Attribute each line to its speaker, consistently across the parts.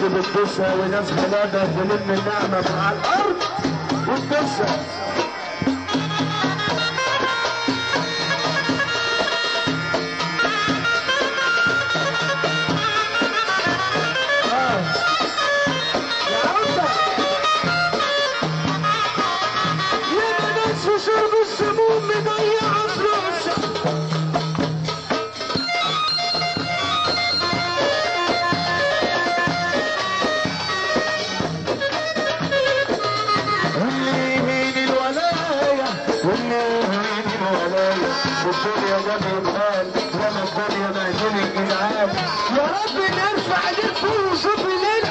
Speaker 1: بتدوسها وناس غلابه تلم النعمه من على الارض وتدوسها. شرب السموم مضيع فلوسه. واللي يهين الولاية واللي يهين الولاية والدنيا جنب الغال ولا الدنيا مهدون الجدعان. يا رب نرفع ايديك فوق وشوف الليل.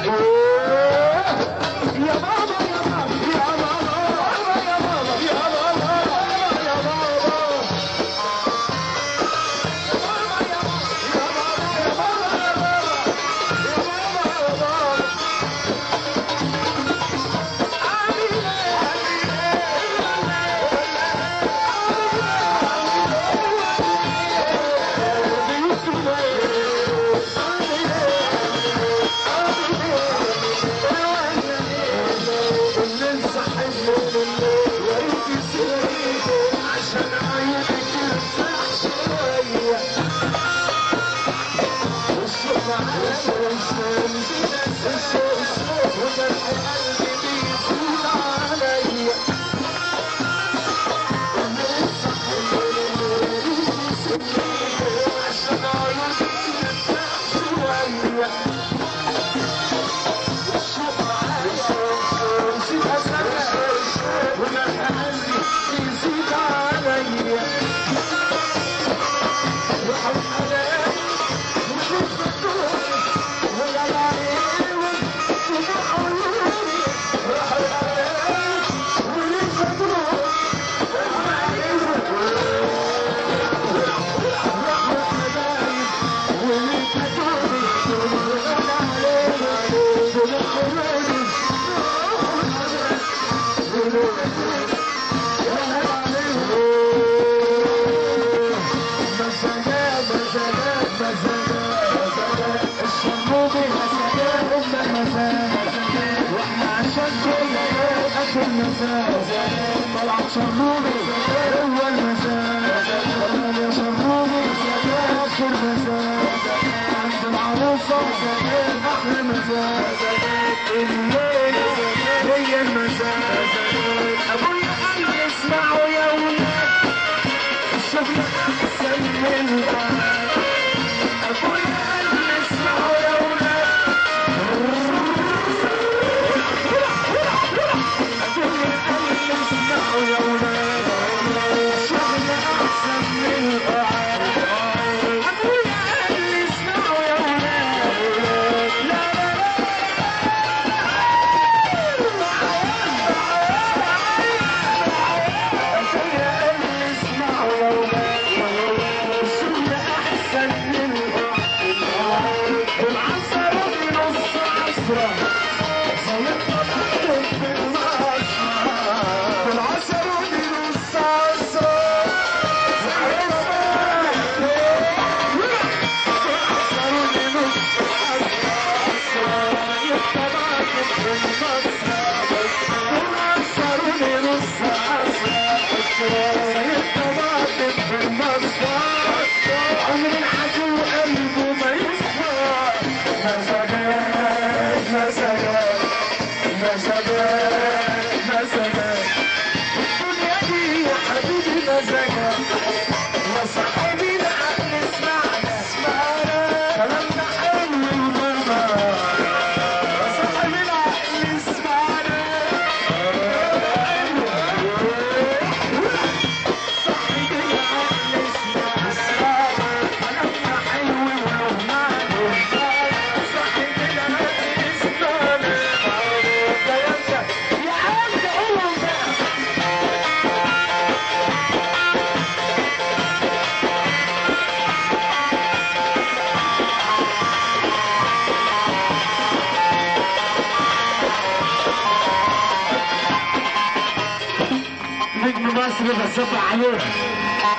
Speaker 1: يا بابا يا بابا يا بابا يا بابا يا بابا طلع شربوني هو المزاج. طلع شربوني اخر مزاج عند العروسه احلى مزاج. الليل هي المزاج. ابويا قال لي اسمعوا يا ولاد الشغل احسن من القعد. ابويا قال لي اسمعوا يا ولاد يا ولاد الشغل احسن من القعد. ابويا قال لي اسمعوا يا ولاد لا ابويا قال لي اسمعوا يا ولاد الشغل احسن من القعد. العصر بنص عصره زي الطبق في المعصره. العصر بنص عصره عمر العدو قلبه ما يصفى. مزاجات مزاجات مزاجات مزاجات الدنيا دي يا حبيبي مزاجات. يا صاحبي العقل اسمعنا كلامنا حلو وماما. يا صاحبي العقل اسمعنا صاحبي العقل اسمعنا كلامنا حلو وماما. صاحبي العقل اسمعنا يا عم قولهم بقى. نجم مصر بصب عليه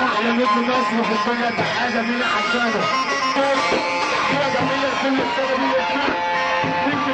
Speaker 1: احلى نجم مصر في الدنيا. تحيه جميله عشانه. تحيه جميله لكل السنه دي. نجم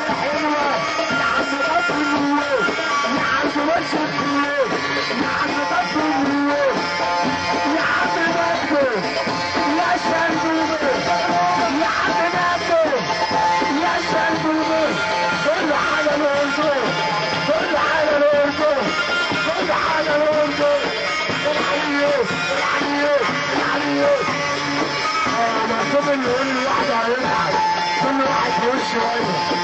Speaker 1: الحلوة يا عم بطل النور يا عم مشرق النور يا عم بطل النور يا عم بطل يا شندوبي يا عم بطل يا شندوبي كل حاجة الأردن كل حاجة الأردن كل حاجة الأردن العليوس العليوس العليوس مكتوب اللي يقول لي واحد هيلعب كل واحد يقول شوية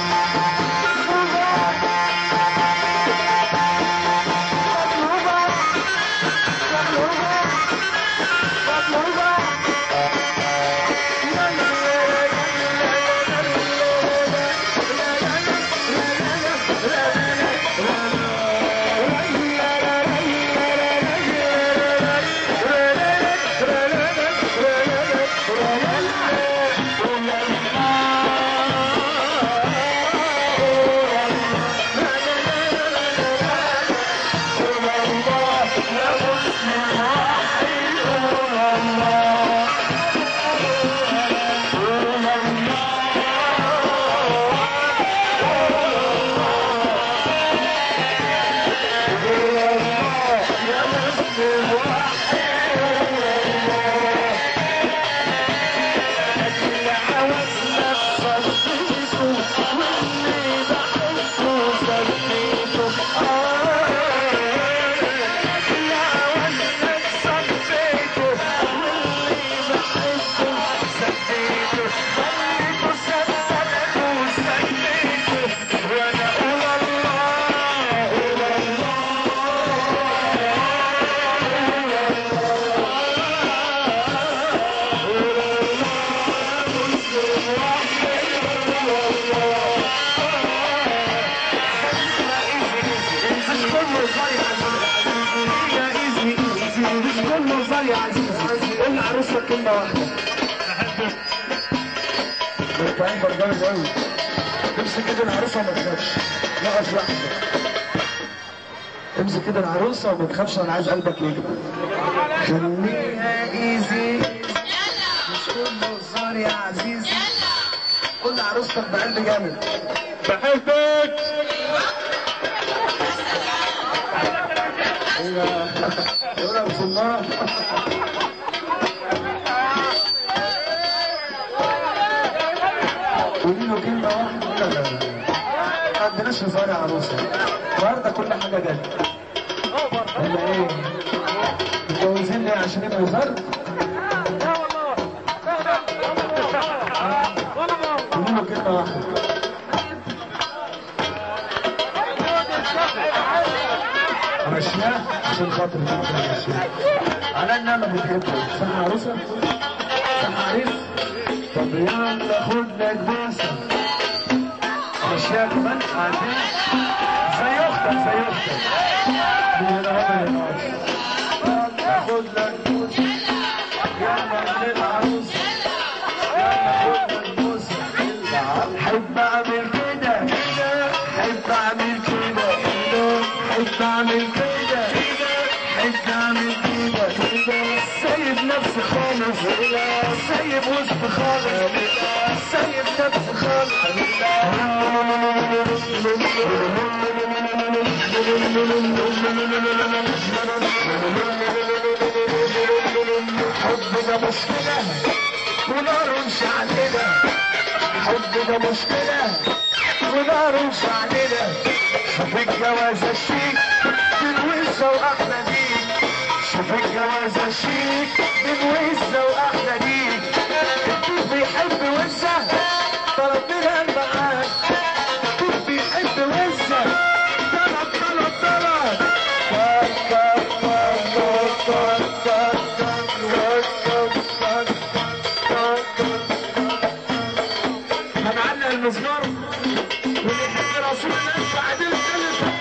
Speaker 1: يا عزيزي قول لعروسك كلمة واحدة انت عنبر جامد قوي امسك كده العروسة وما تخافش نقف لحظة امسك كده العروسة وما تخافش انا عايز قلبك يجمع خليها ايزي مش كله هزار يا عزيزي قول لعروستك بقلب جامد بحبك يا رسول الله قولي له كلمة واحدة ما عندناش هزار يا عروسة النهارده كل حاجة جد ولا ايه؟ متجوزين ليه عشان يبقى هزار؟ قولي له كلمة واحدة ماشية عشان خاطر ماشية على انها ما بتحبه صح يا عروسة؟ صح عريس؟ طب يلا خد لك بوسة ماشية كمان عارفين؟ زي اختك زي اختك من هنا هو من هنا خد لك بوسة يلا للعروسة يلا خد لك بوسة حب اعمل كده حب اعمل كده حب اعمل كده حب اعمل كده سايب نفسي خالص سايب وسط خالص سايب نفسي خالص حب ده مشكلة ونار مش علينا حب ده مشكلة ونار مش علينا شوف الجوازة الشيك بالوزة وأحلى ديك شوف الجوازة الشيك بالوزة وأحلى ديك الكيف بيحب وزة طلبنا معاك الكيف بيحب وزة طلب هنعلق المزمار واللي يحب رسول الله بعدين الثالثة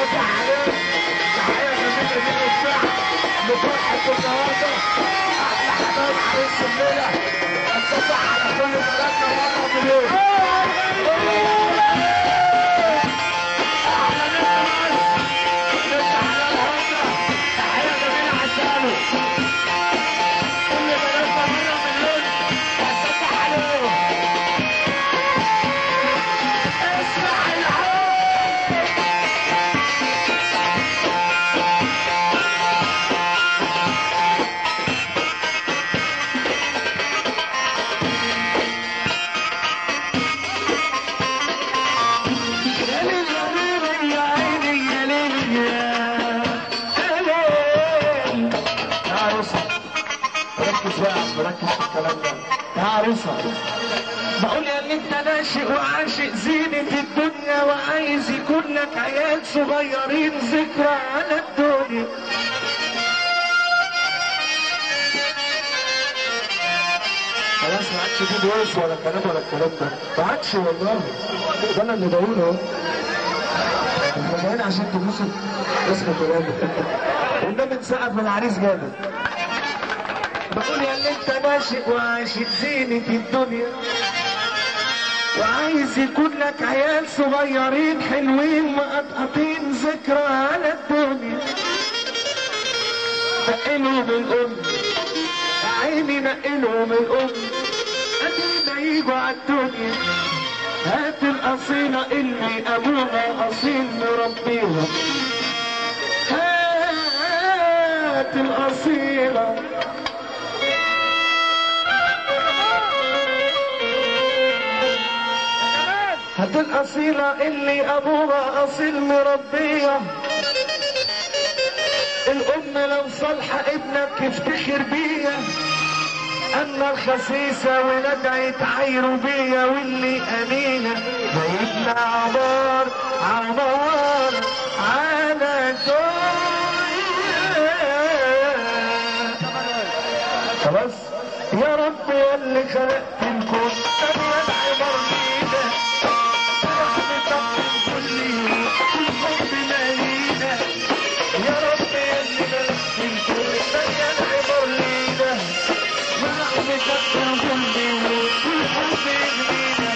Speaker 1: فتح عليك تحية جميلة دي للشعب لفرحة النهارده أحلى حبايب عريس الليلة اتفتح على كل بلادنا مرة بالليل أحلى ناس نفتح على الهضة تحية جميلة عشانه كل بلادنا مرة بالليل اتفتح عليهم اسمع الحب مركز في الكلام ده يا عروسة بقول يا اللي انت ناشئ وعاشق زينة الدنيا وعايز يكون لك عيال صغيرين ذكرى على الدنيا خلاص ما عادش فيه دويس ولا كلام ولا الكلام ده ما عادش والله ده انا اللي بقوله اهو احنا جايين عشان تبوسوا اسم كلامي والنبي نسقف من العريس جامد بقول يا اللي انت ناشئ وعاشق زينة الدنيا وعايز يكون لك عيال صغيرين حلوين مقطقطين ذكرى على الدنيا نقلهم الام عيني نقلهم الام ادينا يجوا على الدنيا هات الاصيلة اللي ابوها اصيل مربيها هات الاصيلة هات الأصيلة اللي أبوها أصيل مربية الأم لو صالحة ابنك يفتخر بيا أما الخسيسة ولادها يتعايروا بيا واللي أمينة هيبنى عبار عبار على خلاص يا رب يا اللي خلقت الكون أبيض عبار جديدة الحب مالينا يا رب يا اللي خلقت الكون مليان عبار لينا ورحمتك ترجمني والحب يغنينا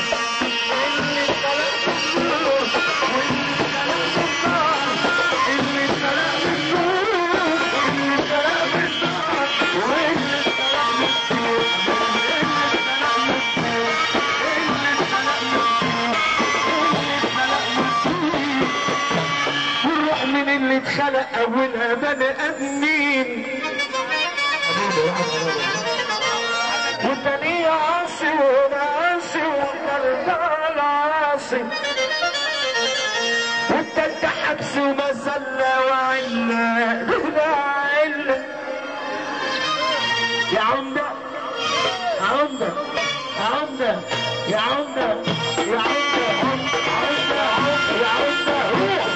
Speaker 1: اللي خلقت النور واللي خلقت النار اللي خلقت النور واللي خلقت النار واللي خلقت الطيور من اللي اتخلق اولها بني ادمين والتانية عاصي وانا عاصي والتالتة عاصي والتالتة حبس ومذلة وعلة علة يا عمدة يا عمدة يا عمدة يا عمدة يا عمدة يا عمدة روح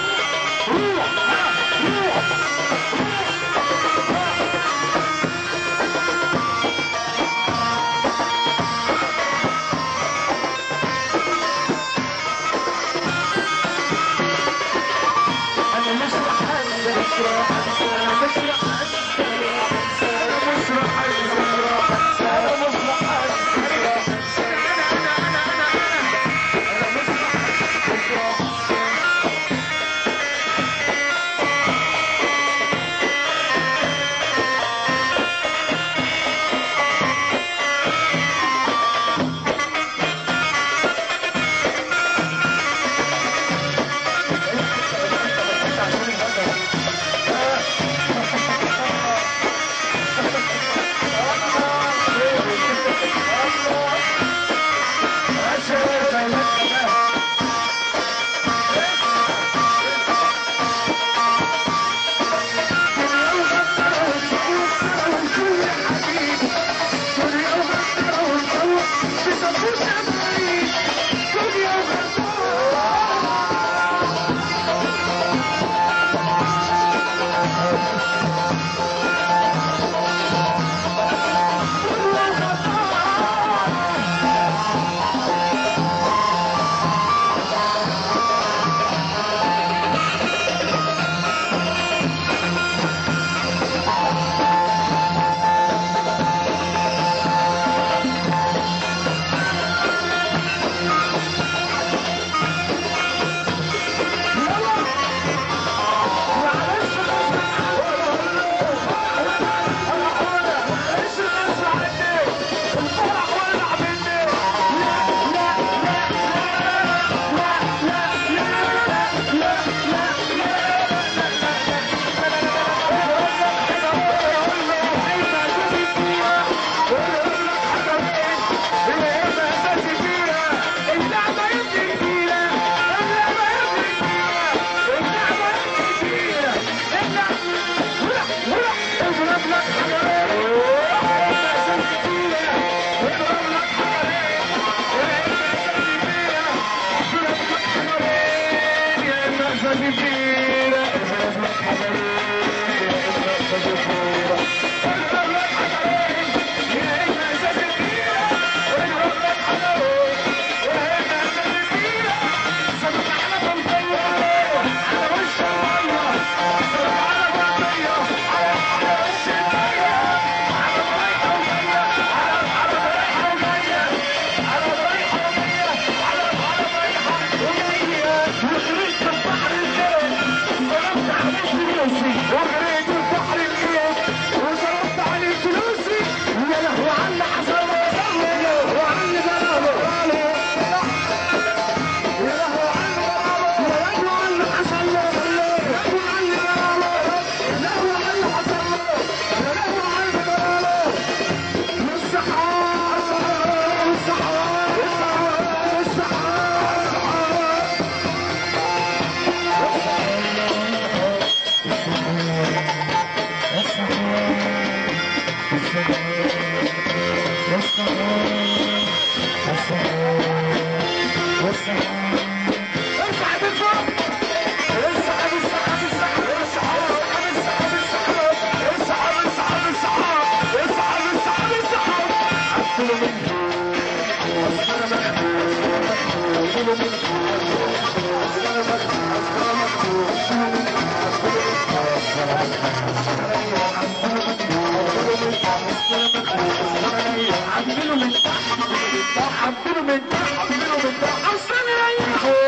Speaker 1: حبيله من ده حبيله من ده اصلا ريحه.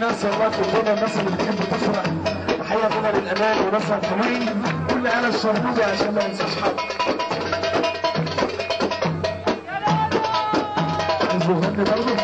Speaker 1: ناس والله كلنا الناس اللي بتحب تفرح تحيه كده للامان وناس الحلوين كل انا الشربوجه عشان ما ننساش حد. عايز يغني برضه؟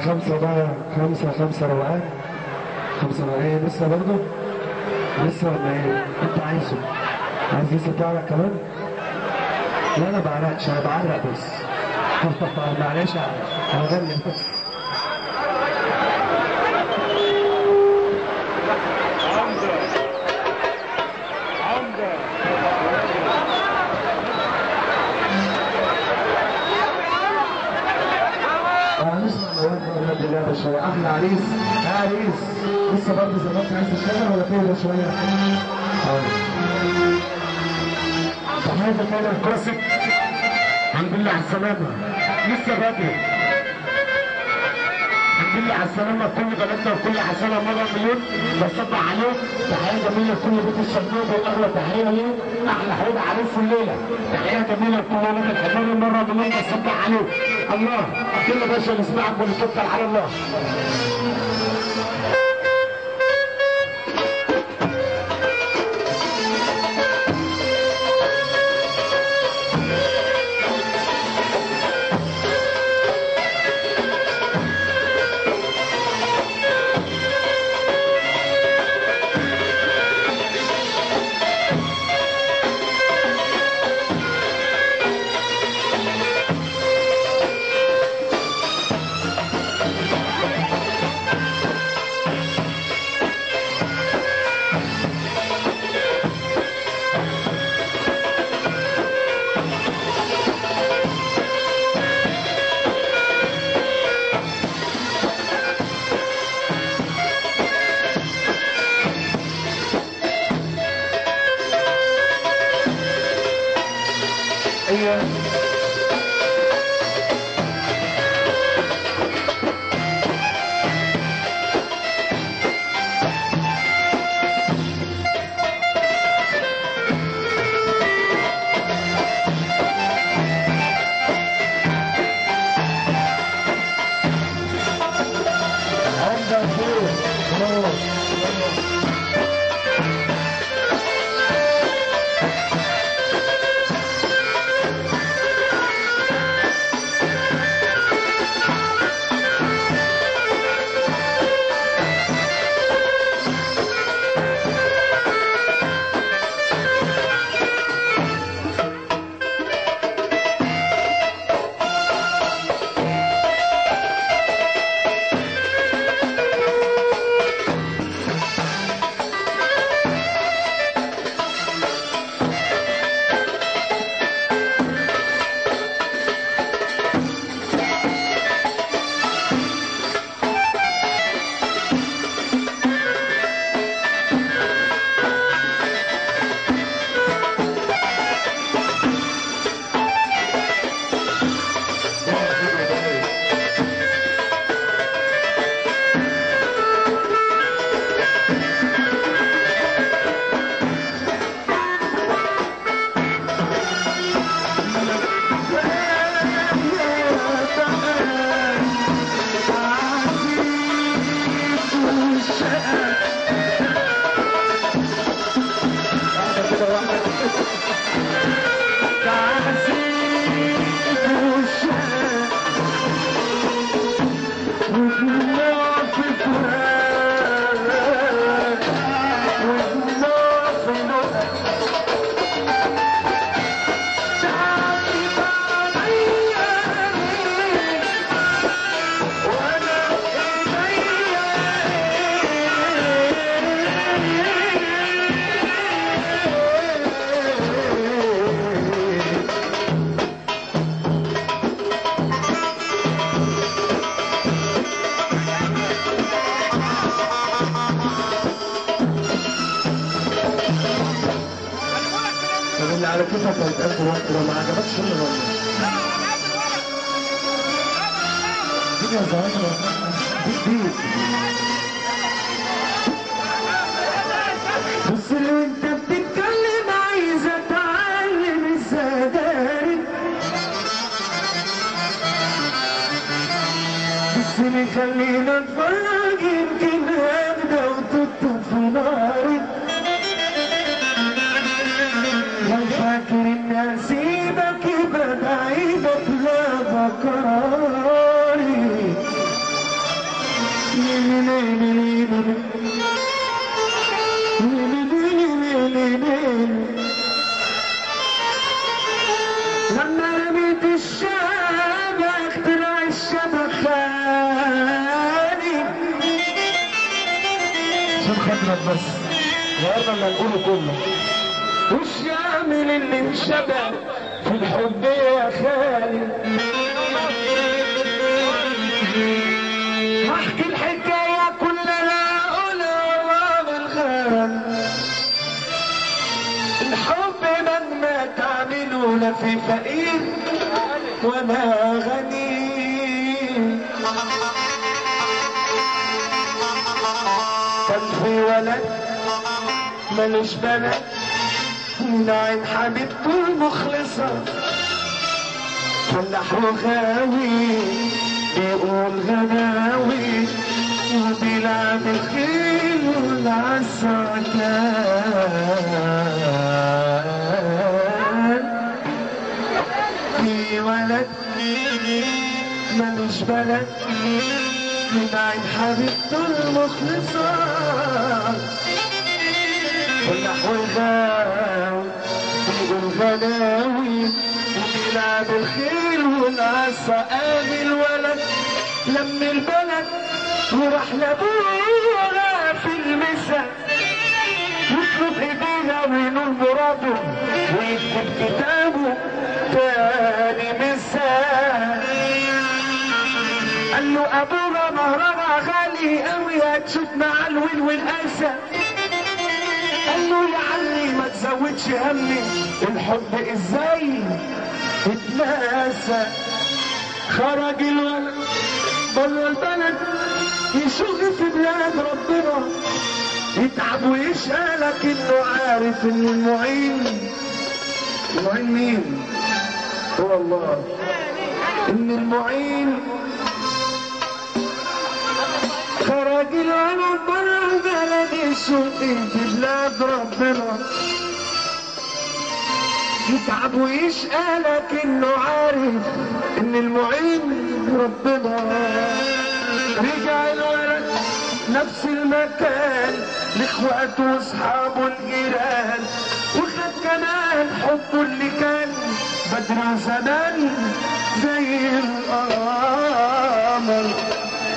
Speaker 1: خمسة بقى، خمسة روقان، خمسة روقان لسه برضه؟ لسه ولا ايه؟ انت عايز لسه تعرق كمان؟ لا انا بعرقش، انا بعرق بس. معلش هغني بس. شوية أحلى عريس، عريس لسه برضه زي ما أنت عايز تشتغل ولا تهدى شوية؟ تحية كده الكلاسيك. الحمد لله على السلامة، لسه بدري. الحمد لله على السلامة كل بلدنا وكل حسنة مرة مليون بصبح عليك. تحية جميلة لكل بيت الشباب والأغلى تحية ليه؟ أحلى حبيب عريس في الليلة. تحية جميلة لكل ولاد الحجار مرة مليون بصبح عليك. الله كل باشا نسمعك ونتوكل على الله. طب اللي على كيفك هيتقال دلوقتي لو ما عجبكش اللي والله. دي يا زهايمر دي بص لي وانت بتتكلم عايز اتعلم ازاي اداري. بص لي خلينا اتفرج يمكن اهدى وتطفي في ناري. لو فاكر اني اسيبك يبقى بعيدك لا بكراري. لما رميت الشبك طلع الشبك خالي. عشان خاطرك بس النهارده اللي هنقوله كله وش يعمل اللي انشبك في الحب يا خالي. هحكي الحكايه كلها اقولها بالخير. الحب مهما تعمله لا في فقير ولا غني. كان في ولد ملوش بلد من عين حبيبته المخلصة. فلاح وغاوي بيقول غناوي وبيلعب الخيل والعسى. في ولد ملوش بلد من عين حبيبته المخلصة. فلاح وغاوي بيقول غناوي وبيلعب الخيل والعصا. قام الولد لم البلد وراح لابوها في المسا يطلب ايديها وينول مراده ويكتب كتابه تاني مسا. قال له ابوها مهرها غالي قوي هتشوف مع الويل والاسى. قال له يا علي ما تزودش همي الحب ازاي اتناسى. خرج الولد بره البلد يشوف في بلاد ربنا يتعب ويشقى لكنه عارف ان المعين مين؟ هو الله. ان المعين خرج الولد بره البلد يشوف في بلاد ربنا يتعب ويشقى لكنه عارف ان المعين ربنا. رجع الولد نفس المكان لاخواته واصحابه الجيران وخد كمان حبه اللي كان بدري زمان زي القمر.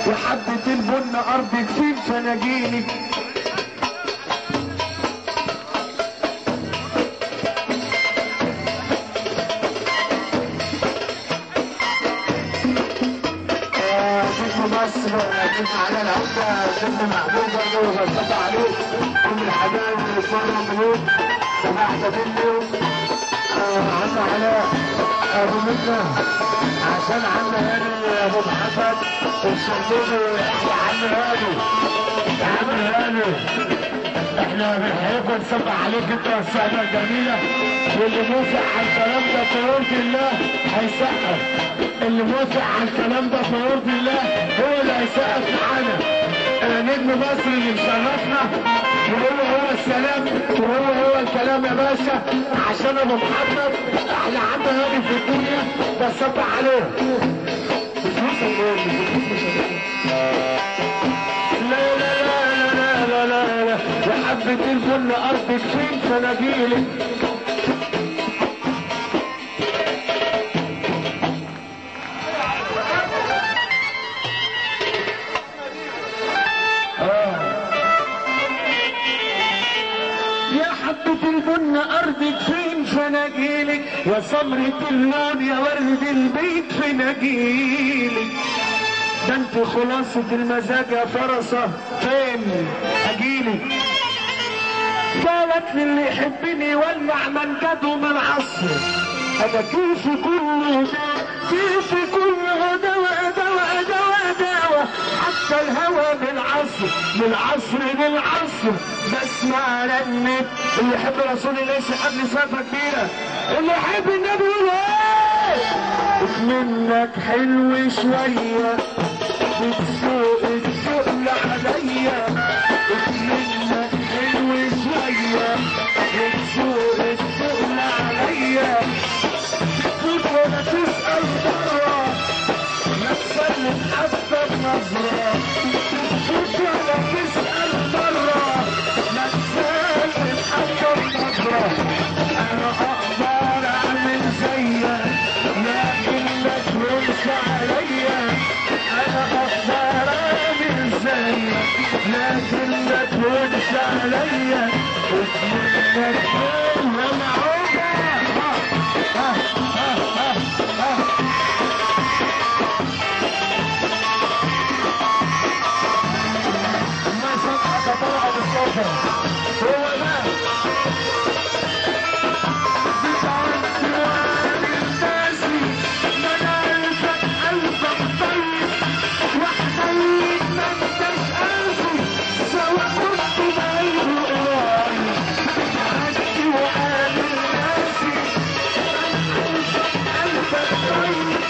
Speaker 1: وحبة البن ارضك فين فناجيلك. مصر على العودة شد محبوبة وغطت عليه كل الحبايب اللي صاروا ملوك سماح تدلوا عم علاء ابو مكة عشان عم هاني ابو محمد الشربيني يا عم هاني يا عم هاني احنا بنحب نصبح عليك انت والسعادة الجميلة واللي موافق على الكلام ده بيرضي الله هيسقف. اللي موافق على الكلام ده بيرضي الله هو اللي هيسقف معانا. نجم مصر اللي مشرفنا وهو السلام وهو الكلام يا باشا عشان ابو محمد احلى عم هادي في الدنيا بصبح عليه. لا لا لا لا لا لا لا يا حبة الفل ارضك فين فناجيلك. البن ارضك فين فناجيلك يا سمرة اللون يا ورد البيت فناجيلك. ده انت خلاصة المزاج يا فرصة فين اجيلك. قالت لي اللي يحبني ولع منجده من عصر. انا كيفي كله كيفي كله دواء دواء دواء دواء، حتى الهوى من عصر للعصر بسمع رنة. اللي يحب رسول الله يسحب لي سقفة كبيرة. اللي يحب النبي يقول ايه؟ منك حلو شوية بتسوق الشغل عليا، منك حلو شوية بتسوق الشغل عليا. تفوت ولا تسأل برا، لا تسلم حتى بنظرة. تفوت ولا تسأل برا، لا تسلم حتى بنظرة. أنا أقدر أعمل زيك لكن ما تهونش عليا. أنا أقدر أعمل زيك لكن ما تهونش عليا. منك حلو معوجة. ما صدقك طلع بالصوفة هو ده. بتعدي وعامل ناسي، ما انا عارفك قلبك طيب وحنين ما انتش قاسي، سواء كنت بعيد وقريب. بتعدي وعامل ناسي، قلبك طيب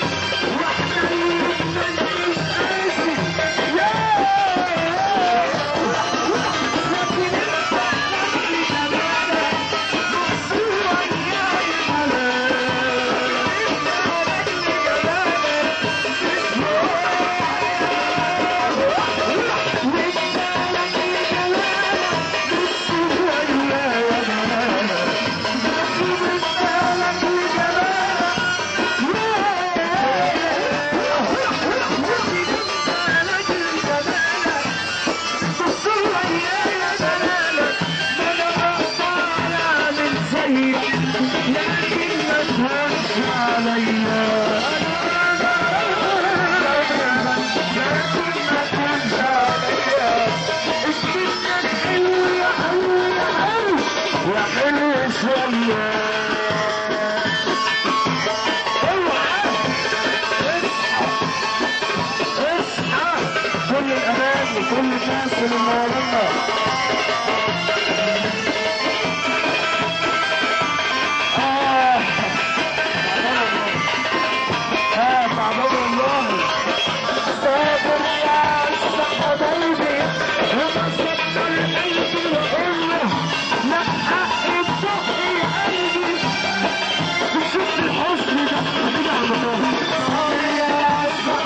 Speaker 1: وحنين ما انتش قاسي. كل الأمان وكل الناس اللي منورنا. تعبان والله. صابر يا حبايبي وما صدق القلب وأقول له لا حق بحقي قلبي. بشوف الحزن ده كده على طول. صابر يا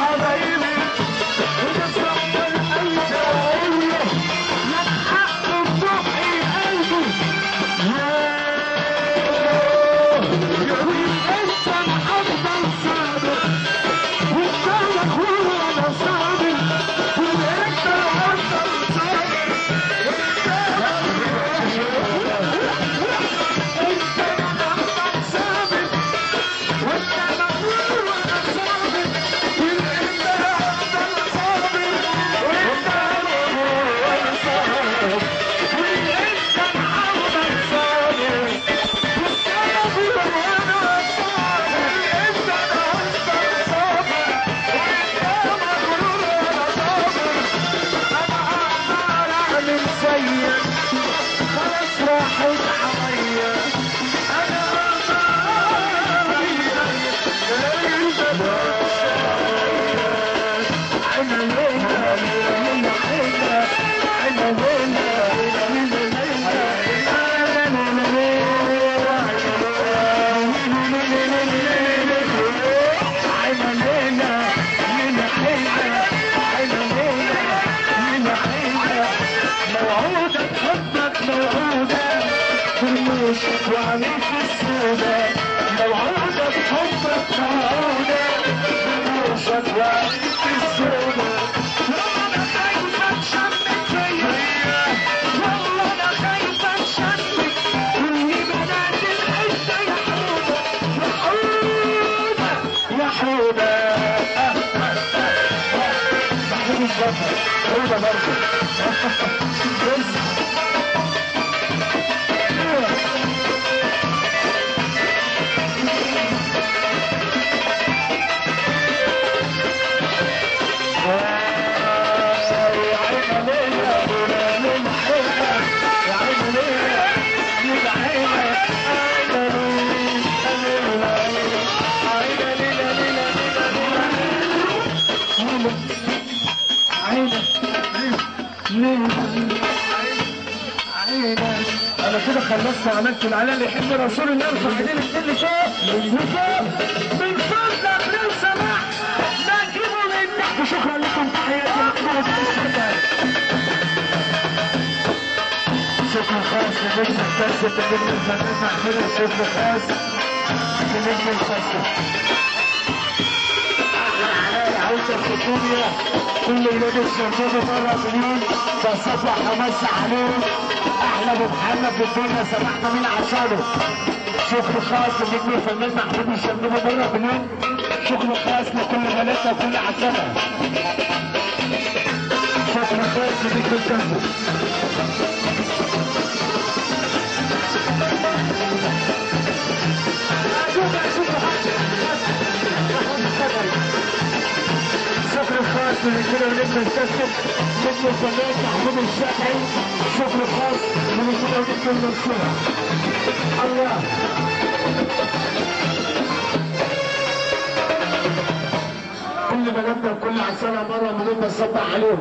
Speaker 1: حبايبي وما صدق القلب وأقول له لا حق بحقي قلبي. انت محضر صابر وقدامك هو انا صابر، وانت محضر صابر انت محضر صابر، وانت مغرور وانا صابر، وانت محضر صابر، وانت مغرور وانا صابر، وانت محضر صابر، وانت مغرور وانا صابر، انت محضر صابر، وانت مغرور وانا صابر. انا اقدر اعمل زيك خلاص راحت عليا. انا اقدر اعمل زيك انت انا ليلى من حيلة انا ليلى من ليلى موعودة حبك موعودة ترموش وعليك السودة. موعودة حبك موعودة ترموشك وعليك السودة. والله انا خايفة تشمك فيا، والله انا خايفة تشمك كل بنات الحتة يا حودة يا حودة يا حودة. محمود الزفر حودة برضه. ليه عينك. انا كده خلصت وعملت العلاء اللي يحب رسول الله يرفع ايدينا الاتنين لفوق لفوق من فضلك لو سمحت نجيبه من تحت. شكرا لكم تحياتي محمود الشباب. شكرا خاص لنجم الكاسة لنجم الفنان محمود الشكر خاص لنجم الكاسة. احلى علاء عودة الخطوبية كل ولاد الشرطوبة مرة مليون بصفح ومسح عليهم. احلى ابو محمد في الدنيا سمحنا مين عشانه. شكر خاص لنجم الفنان محمود الشرطوبة مرة مليون. شكر خاص لكل بناتنا وكل عشانها. شكر خاص لنجم الكاسة. شكر خاص للرجاله ونجم الكاسب نجم الفنان محمود الشافعي. شكر خاص للرجاله ونجم المنصوره. الله كل بلدنا وكل عسالة مرة مليون بصبح عليهم.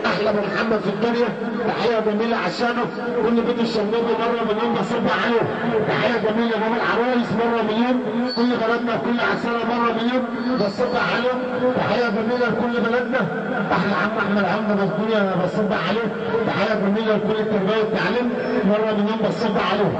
Speaker 1: أحلى ابو محمد في الدنيا تحية جميلة عشانه. كل بيت الشرنوبي مرة مليون بصبح عليهم. تحية جميلة جمال العرايس مرة مليون. كل بلدنا وكل عسالة مرة مليون بصبح عليهم. تحية جميلة لكل بلدنا. أحلى عم أحمد عمنا في الدنيا بصبح عليه. تحية جميلة لكل التربية والتعليم مرة مليون بصبح عليهم.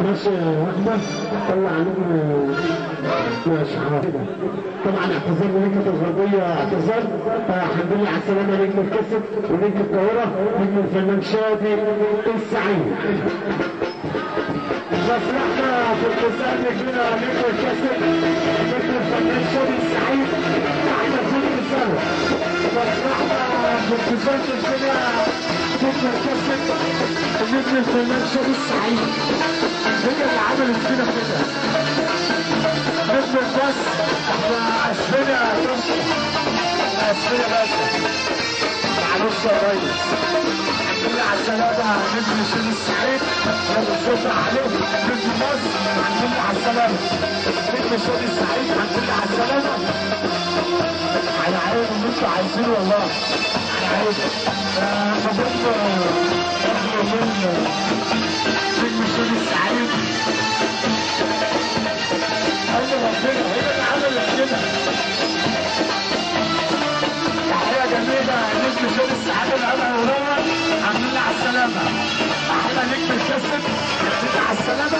Speaker 1: ماشي يا احمد طلع عليكم ماشي كده. طبعا اعتذار لنجمة الغربية اعتذار. الحمد لله على السلامة نجم الكسب ونجم القاهرة نجم الفنان شادي السعيد. مصلحنا في التسأل كده نجم الكسب نجم الفنان شادي السعيد احنا في الرسالة. مصلحنا في التسأل كده نجم الكسب نجم الفنان شادي السعيد. هي اللي عملت فينا كده. نجم الباص احنا اسفنا اسفنا بس معلش يا ريس. الحمد لله على السلامة نجم الشادي السعيد. يلا نشوف عليه نجم مصر. الحمد لله على السلامة نجم الشادي السعيد. الحمد لله على السلامة. على عين اللي انتوا عايزينه والله على عين. نجم الشادي السعيد قال ربنا هي اللي عملت كده. تحية جميلة نجم الشادي السعيد الأول وهو الحمد لله على السلامة. أحلى نجم الكسب الحمد لله على السلامة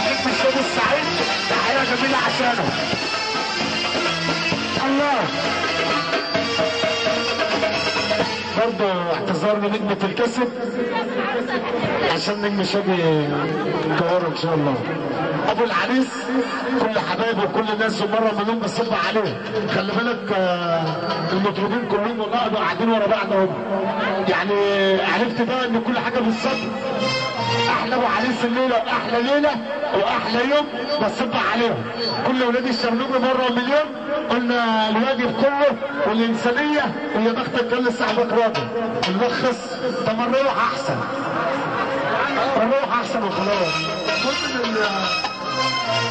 Speaker 1: نجم الشادي السعيد. تحية جميلة عشانه. الله برضه اعتذار لنجمة الكسب عشان نجم شادي القاهرة ان شاء الله. ابو العريس كل حبايبه وكل الناس ومره مليون بصب عليه. خلي بالك المطربين كلهم والله قاعدين ورا بعض اهم. يعني عرفت بقى ان كل حاجه بالصبر. احلى ابو عريس الليله واحلى ليله واحلى يوم بصب عليهم. كل ولاد الشرنوبي مره مليون. قلنا الواجب كله والانسانيه ويا بختك كل الصحبات راضي. نلخص طب الروح احسن. الروح احسن وخلاص. كل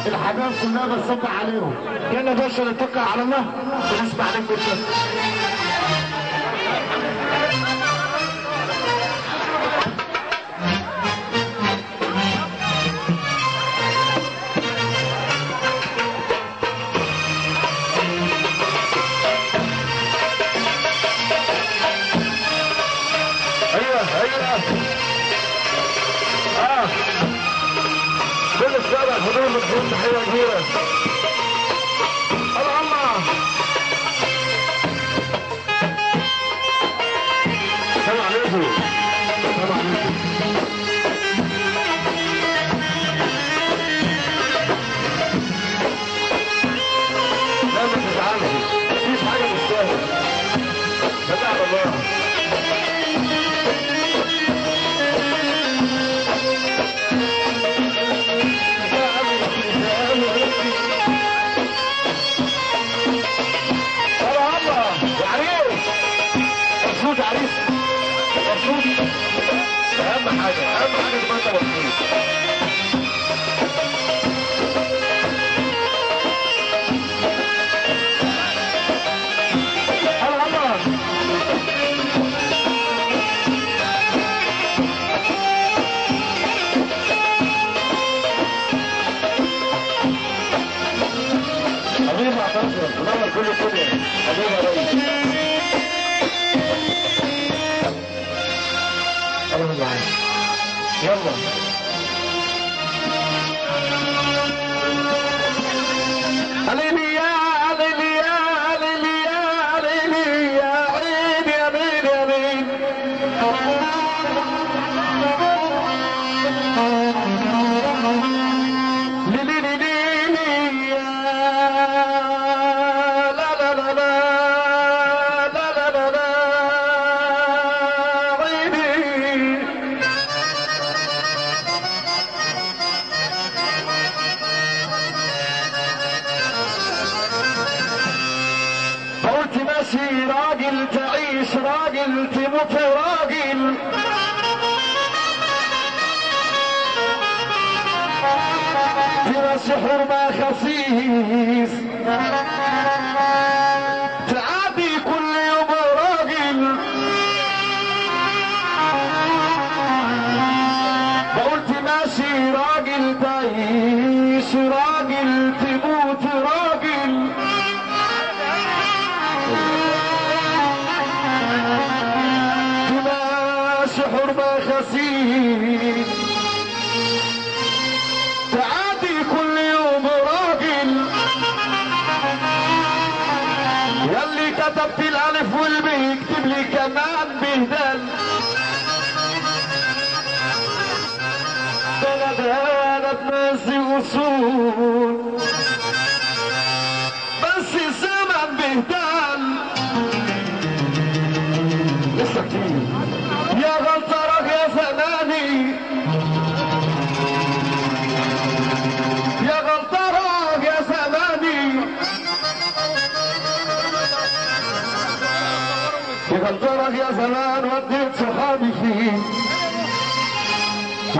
Speaker 1: الحبايب كلها بتصب عليهم. يلا باشا نتوكل على الله ونسمع عليكم كده. كل الشارع حضور مدفون تحية كبيرة. الله حاجه، اهم حاجه تبقى انت مبسوط. حبيبي معتصم منور كل الدنيا حبيبي يا ريس. انا معاك يلا. عليلي يا عليلي يا عليلي يا عليلي يا عيني يا عيني يا عيني. ماشي راجل تعيش راجل تموت راجل. تمشي حرمة خسيس تعادي كل يوم راجل. بقول تمشي راجل تعيش راجل تموت راجل. حرمة خسيس تعادي كل يوم راجل. ياللي كتبت الالف والبي يكتب لي كمان بهدل. بلد ناسي اصول بس الزمن بهدل. لسه كتير يا غلطرك يا زماني يا غلطرك يا زماني يا غلطرك يا زمان وديت صحابي فين.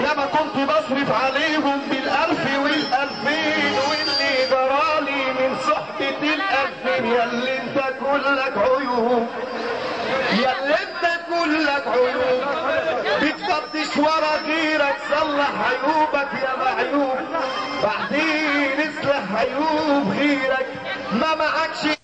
Speaker 1: يا ما كنت بصرف عليهم بالالف والالفين واللي جرالي من صحبة الالفين. ياللي انت كلك عيوب ياللي انت كلك عيوب بتفتش ورا غيرك صلح عيوبك يا معيوب. بعدين اصلح عيوب غيرك ما معكش.